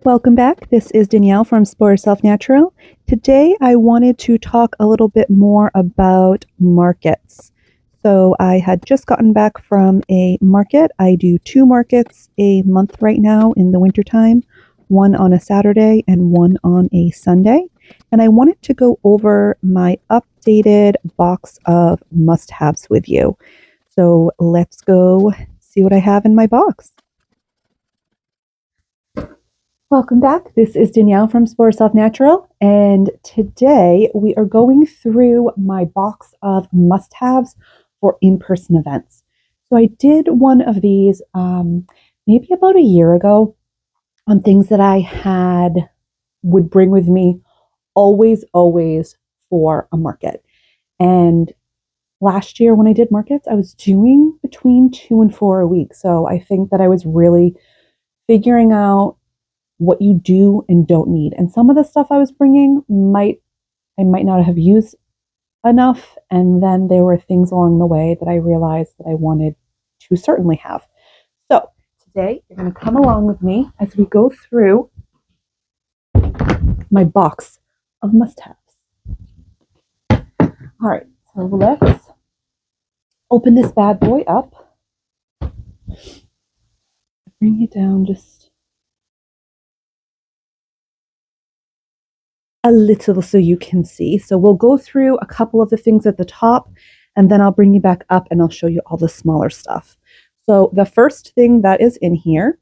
Welcome back. This is Danielle from Explore Yourself Natural. Today I wanted to talk a little bit more about markets. So I had just gotten back from a market. I do 2 markets a month right now in the wintertime, one on a Saturday and one on a Sunday. And I wanted to go over my updated box of must-haves with you. So let's go see what I have in my box. Welcome back. This is Danielle from Explore Yourself Natural, and today we are going through my box of must-haves for in-person events. So I did one of these maybe about a year ago on things that I would bring with me always for a market. And last year when I did markets, I was doing between 2 and 4 a week. So I think that I was really figuring out what you do and don't need. And some of the stuff I was bringing I might not have used enough. And then there were things along the way that I realized that I wanted to certainly have. So today you're going to come along with me as we go through my box of must-haves. All right, so let's open this bad boy up. Bring it down just a little so you can see. So we'll go through a couple of the things at the top, and then I'll bring you back up and I'll show you all the smaller stuff. So the first thing that is in here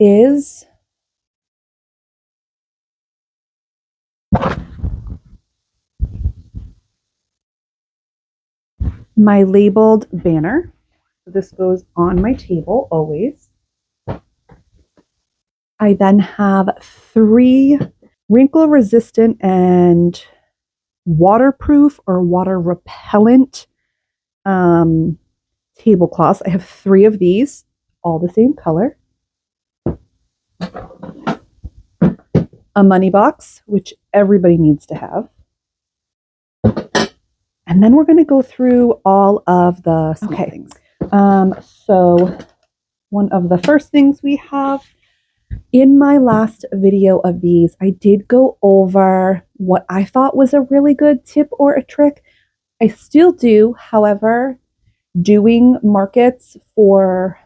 is my labeled banner. So this goes on my table always. I then have 3 wrinkle resistant and waterproof or water repellent tablecloths. I have 3 of these, all the same color. A money box, which everybody needs to have. And then we're going to go through all of the small things. So one of the first things we have in my last video of these, I did go over what I thought was a really good tip or a trick. I still do, however, doing markets for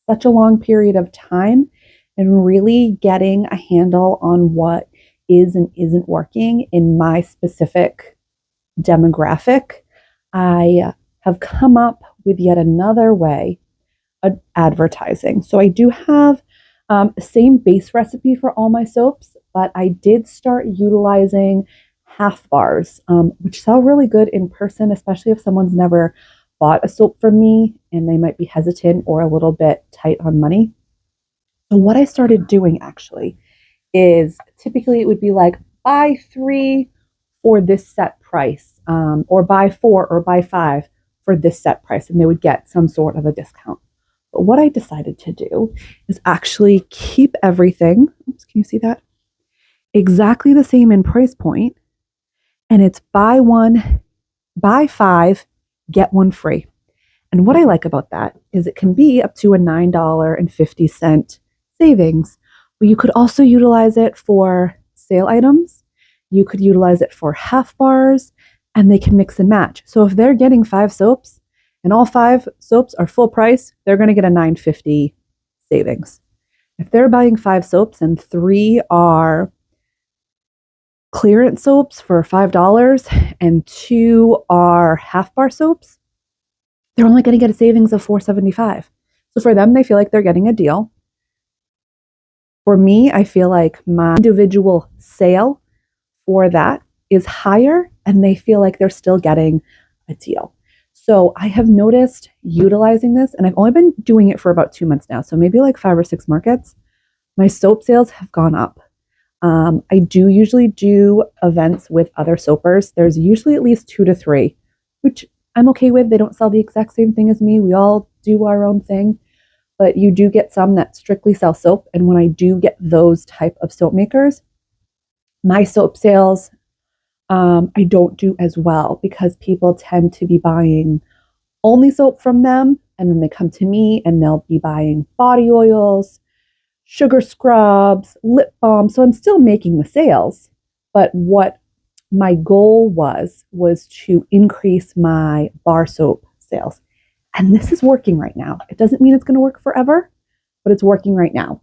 such a long period of time and really getting a handle on what is and isn't working in my specific demographic, I have come up with yet another way of advertising. So I do have the same base recipe for all my soaps, but I did start utilizing half bars, which sell really good in person, especially if someone's never bought a soap from me and they might be hesitant or a little bit tight on money. So what I started doing actually is typically it would be like buy 3 for this set price, or buy 4 or buy 5 for this set price, and they would get some sort of a discount. But what I decided to do is actually keep everything, oops, can you see that? Exactly the same in price point, and it's buy 5, get 1 free. And what I like about that is it can be up to a $9.50 savings, but you could also utilize it for sale items. You could utilize it for half bars, and they can mix and match. So if they're getting 5 soaps and all 5 soaps are full price, they're going to get a $9.50 savings. If they're buying 5 soaps and 3 are clearance soaps for $5 and 2 are half bar soaps, they're only going to get a savings of $4.75. So for them, they feel like they're getting a deal. For me, I feel like my individual sale for that is higher, and they feel like they're still getting a deal. So I have noticed utilizing this, and I've only been doing it for about 2 months now, so maybe like 5 or 6 markets. My soap sales have gone up. I do usually do events with other soapers. There's usually at least 2 to 3, which I'm okay with. They don't sell the exact same thing as me. We all do our own thing. But you do get some that strictly sell soap. And when I do get those type of soap makers, my soap sales, I don't do as well because people tend to be buying only soap from them, and then they come to me and they'll be buying body oils, sugar scrubs, lip balm. So I'm still making the sales, but what my goal was to increase my bar soap sales. And this is working right now. It doesn't mean it's going to work forever, but it's working right now.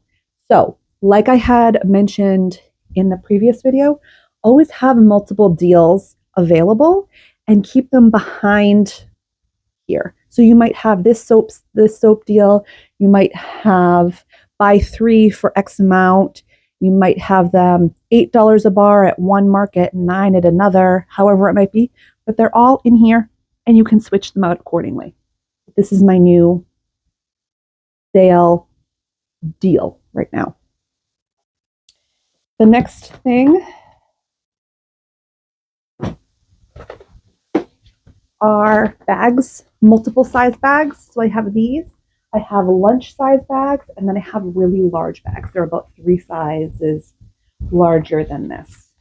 So, like I had mentioned in the previous video, always have multiple deals available and keep them behind here. So you might have this soap deal, you might have buy 3 for X amount, you might have them $8 a bar at one market, 9 at another, however it might be, but they're all in here and you can switch them out accordingly. This is my new sale deal right now. The next thing are bags, multiple size bags. So I have these. I have lunch size bags, and then I have really large bags. They're about 3 sizes larger than this.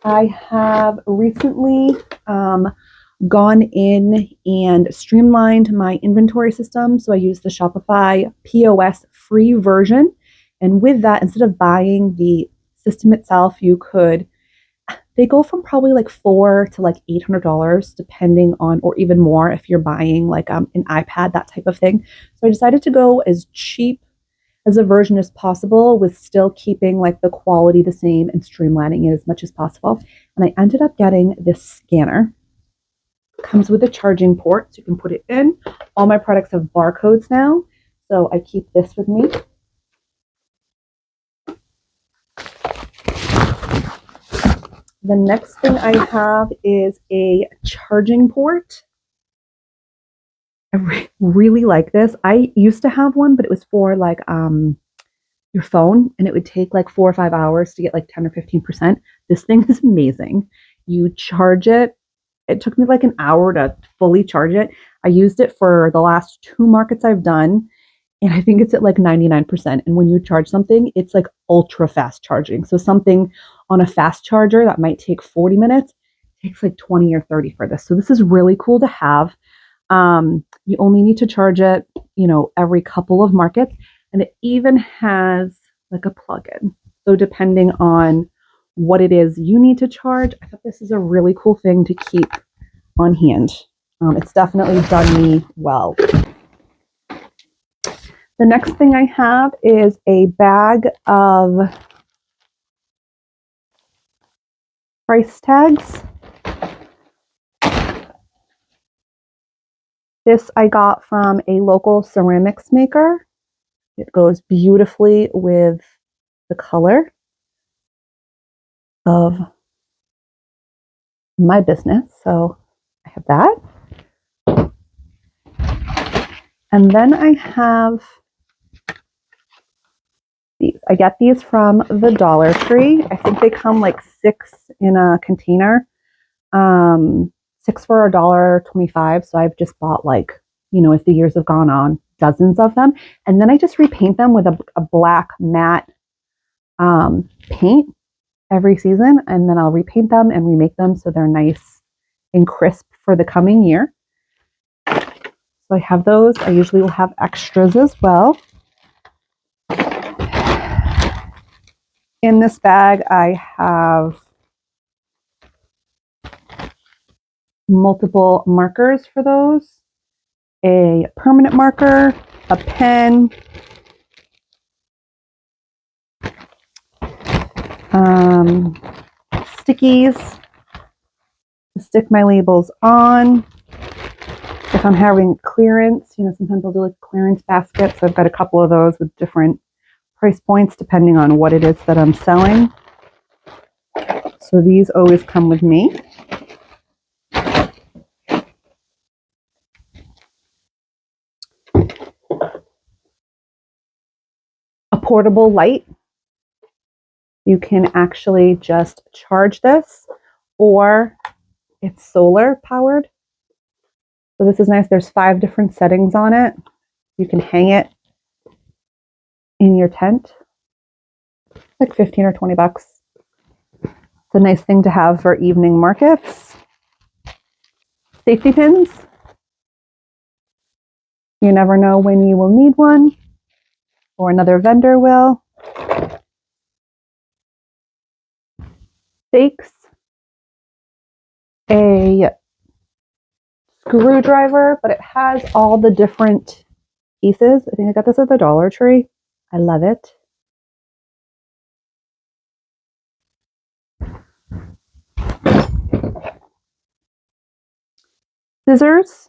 I have recently gone in and streamlined my inventory system. So I use the Shopify POS free version. And with that, instead of buying the system itself, they go from probably like $400 to like $800, depending on, or even more if you're buying like an iPad, that type of thing. So I decided to go as cheap as a version as possible with still keeping like the quality the same and streamlining it as much as possible. And I ended up getting this scanner. It comes with a charging port, so you can put it in. All my products have barcodes now, so I keep this with me. The next thing I have is a charging port. I really like this. I used to have one, but it was for like your phone, and it would take like 4 or 5 hours to get like 10 or 15%. This thing is amazing. You charge it. It took me like an hour to fully charge it. I used it for the last 2 markets I've done, and I think it's at like 99%. And when you charge something, it's like ultra fast charging. So something on a fast charger that might take 40 minutes takes like 20 or 30 for this. So this is really cool to have. You only need to charge it, every couple of markets. And it even has like a plug-in. So depending on what it is you need to charge, I thought this is a really cool thing to keep on hand. It's definitely done me well. The next thing I have is a bag of price tags. This I got from a local ceramics maker. It goes beautifully with the color of my business. So I have that. And then I have these. I get these from the Dollar Tree. I think they come like 6 in a container. 6 for $1.25. So I've just bought like, as the years have gone on, dozens of them. And then I just repaint them with a black matte paint every season. And then I'll repaint them and remake them so they're nice and crisp for the coming year. So I have those. I usually will have extras as well. In this bag, I have multiple markers for those, a permanent marker, a pen, stickies to stick my labels on. If I'm having clearance, sometimes I'll do like clearance baskets. So I've got a couple of those with different price points depending on what it is that I'm selling. So these always come with me. A portable light. You can actually just charge this, or it's solar powered. So this is nice. There's 5 different settings on it. You can hang it in your tent. Like 15 or 20 bucks. It's a nice thing to have for evening markets. Safety pins. You never know when you will need one or another vendor will. Stakes, a screwdriver, but it has all the different pieces. I think I got this at the Dollar Tree. I love it. Scissors,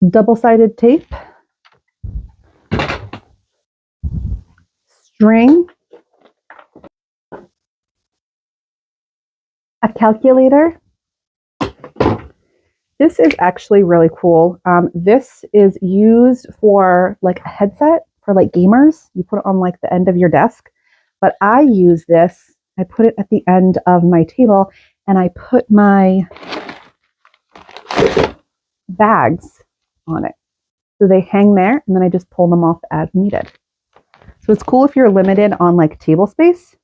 double-sided tape, string, a calculator. This is actually really cool. This is used for like a headset for like gamers. You put it on like the end of your desk. But I use this, I put it at the end of my table and I put my bags on it. So they hang there and then I just pull them off as needed. So it's cool if you're limited on like table space.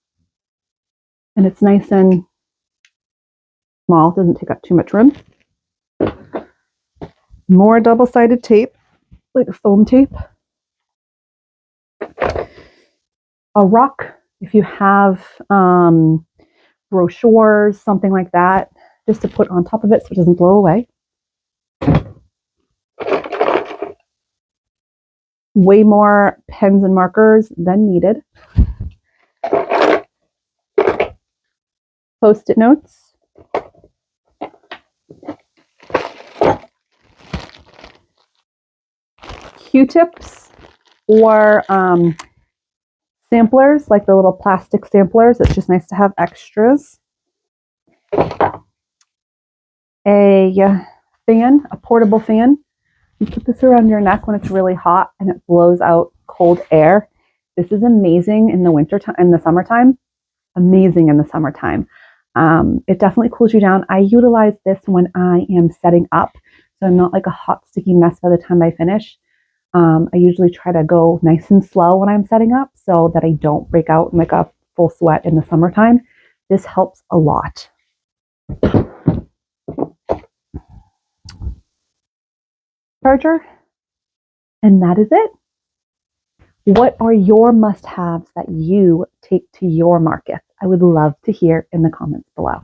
And it's nice and small, doesn't take up too much room. More double-sided tape, like foam tape. A rock, if you have brochures, something like that, just to put on top of it so it doesn't blow away. Way more pens and markers than needed. Post-it notes. Q-tips or samplers, like the little plastic samplers. It's just nice to have extras. A fan, a portable fan. You put this around your neck when it's really hot and it blows out cold air. This is amazing in the winter time, in the summertime. Amazing in the summertime. It definitely cools you down. I utilize this when I am setting up, so I'm not like a hot, sticky mess by the time I finish. I usually try to go nice and slow when I'm setting up so that I don't break out in like a full sweat in the summertime. This helps a lot. Charger, and that is it. What are your must-haves that you take to your market? I would love to hear in the comments below.